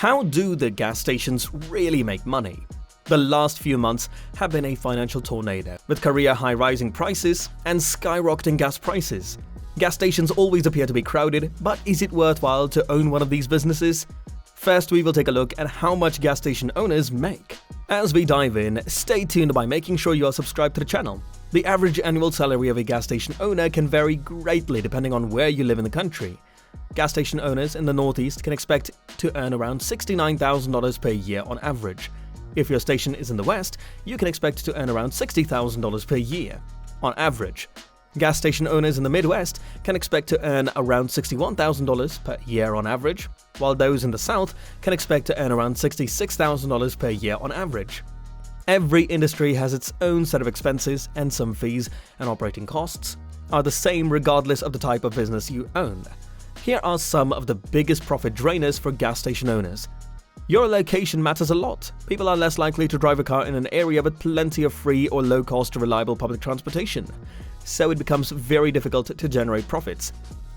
How do the gas stations really make money? The last few months have been a financial tornado, with career-high rising prices and skyrocketing gas prices. Gas stations always appear to be crowded, but is it worthwhile to own one of these businesses? First, we will take a look at how much gas station owners make. As we dive in, stay tuned by making sure you are subscribed to the channel. The average annual salary of a gas station owner can vary greatly depending on where you live in the country. Gas station owners in the Northeast can expect to earn around $69,000 per year on average. If your station is in the West, you can expect to earn around $60,000 per year on average. Gas station owners in the Midwest can expect to earn around $61,000 per year on average, while those in the South can expect to earn around $66,000 per year on average. Every industry has its own set of expenses, and some fees and operating costs are the same regardless of the type of business you own. Here are some of the biggest profit drainers for gas station owners. Your location matters a lot. People are less likely to drive a car in an area with plenty of free or low-cost reliable public transportation, so it becomes very difficult to generate profits.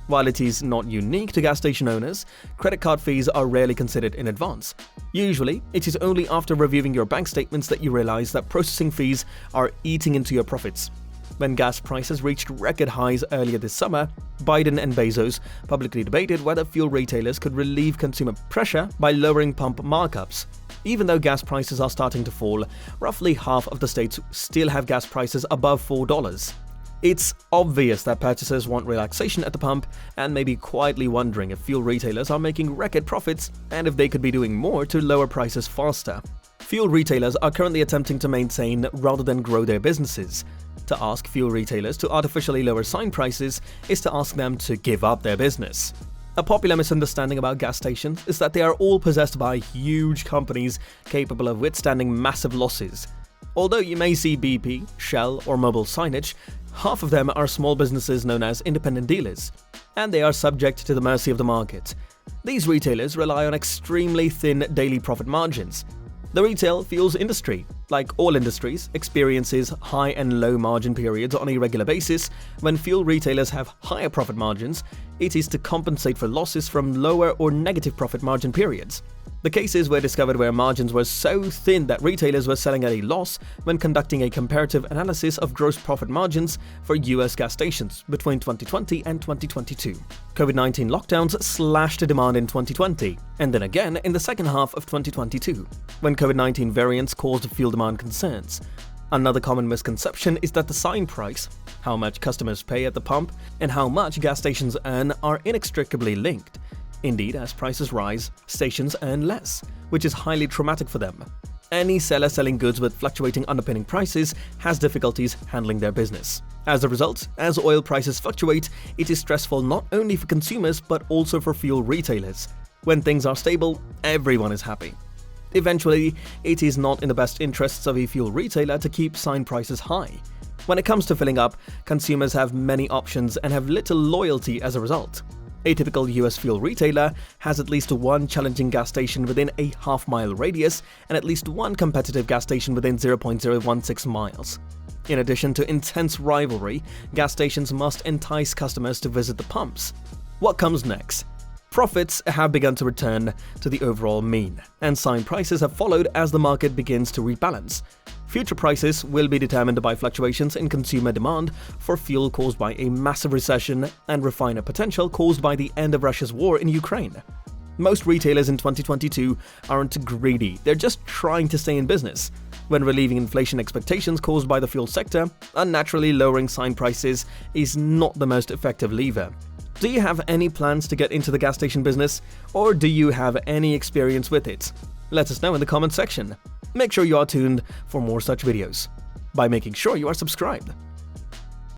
While it is not unique to gas station owners, credit card fees are rarely considered in advance. Usually, it is only after reviewing your bank statements that you realize that processing fees are eating into your profits. When gas prices reached record highs earlier this summer, Biden and Bezos publicly debated whether fuel retailers could relieve consumer pressure by lowering pump markups. Even though gas prices are starting to fall, roughly half of the states still have gas prices above $4. It's obvious that purchasers want relaxation at the pump and may be quietly wondering if fuel retailers are making record profits and if they could be doing more to lower prices faster. Fuel retailers are currently attempting to maintain rather than grow their businesses. To ask fuel retailers to artificially lower sign prices is to ask them to give up their business. A popular misunderstanding about gas stations is that they are all possessed by huge companies capable of withstanding massive losses. Although you may see BP, Shell, or Mobil signage, half of them are small businesses known as independent dealers, and they are subject to the mercy of the market. These retailers rely on extremely thin daily profit margins. The retail fuels industry, like all industries, experiences high and low margin periods on a regular basis. When fuel retailers have higher profit margins, it is to compensate for losses from lower or negative profit margin periods. The cases were discovered where margins were so thin that retailers were selling at a loss when conducting a comparative analysis of gross profit margins for US gas stations between 2020 and 2022. COVID-19 lockdowns slashed demand in 2020, and then again in the second half of 2022, when COVID-19 variants caused fuel demand concerns. Another common misconception is that the sign price, how much customers pay at the pump, and how much gas stations earn are inextricably linked. Indeed, as prices rise, stations earn less, which is highly traumatic for them. Any seller selling goods with fluctuating underpinning prices has difficulties handling their business. As a result, as oil prices fluctuate, it is stressful not only for consumers but also for fuel retailers. When things are stable, everyone is happy. Eventually, it is not in the best interests of a fuel retailer to keep sign prices high. When it comes to filling up, consumers have many options and have little loyalty as a result. A typical US fuel retailer has at least one challenging gas station within a half-mile radius and at least one competitive gas station within 0.016 miles. In addition to intense rivalry, gas stations must entice customers to visit the pumps. What comes next? Profits have begun to return to the overall mean, and sign prices have followed as the market begins to rebalance. Future prices will be determined by fluctuations in consumer demand for fuel caused by a massive recession and refiner potential caused by the end of Russia's war in Ukraine. Most retailers in 2022 aren't greedy, they're just trying to stay in business. When relieving inflation expectations caused by the fuel sector, unnaturally lowering sign prices is not the most effective lever. Do you have any plans to get into the gas station business, or do you have any experience with it? Let us know in the comment section. Make sure you are tuned for more such videos by making sure you are subscribed.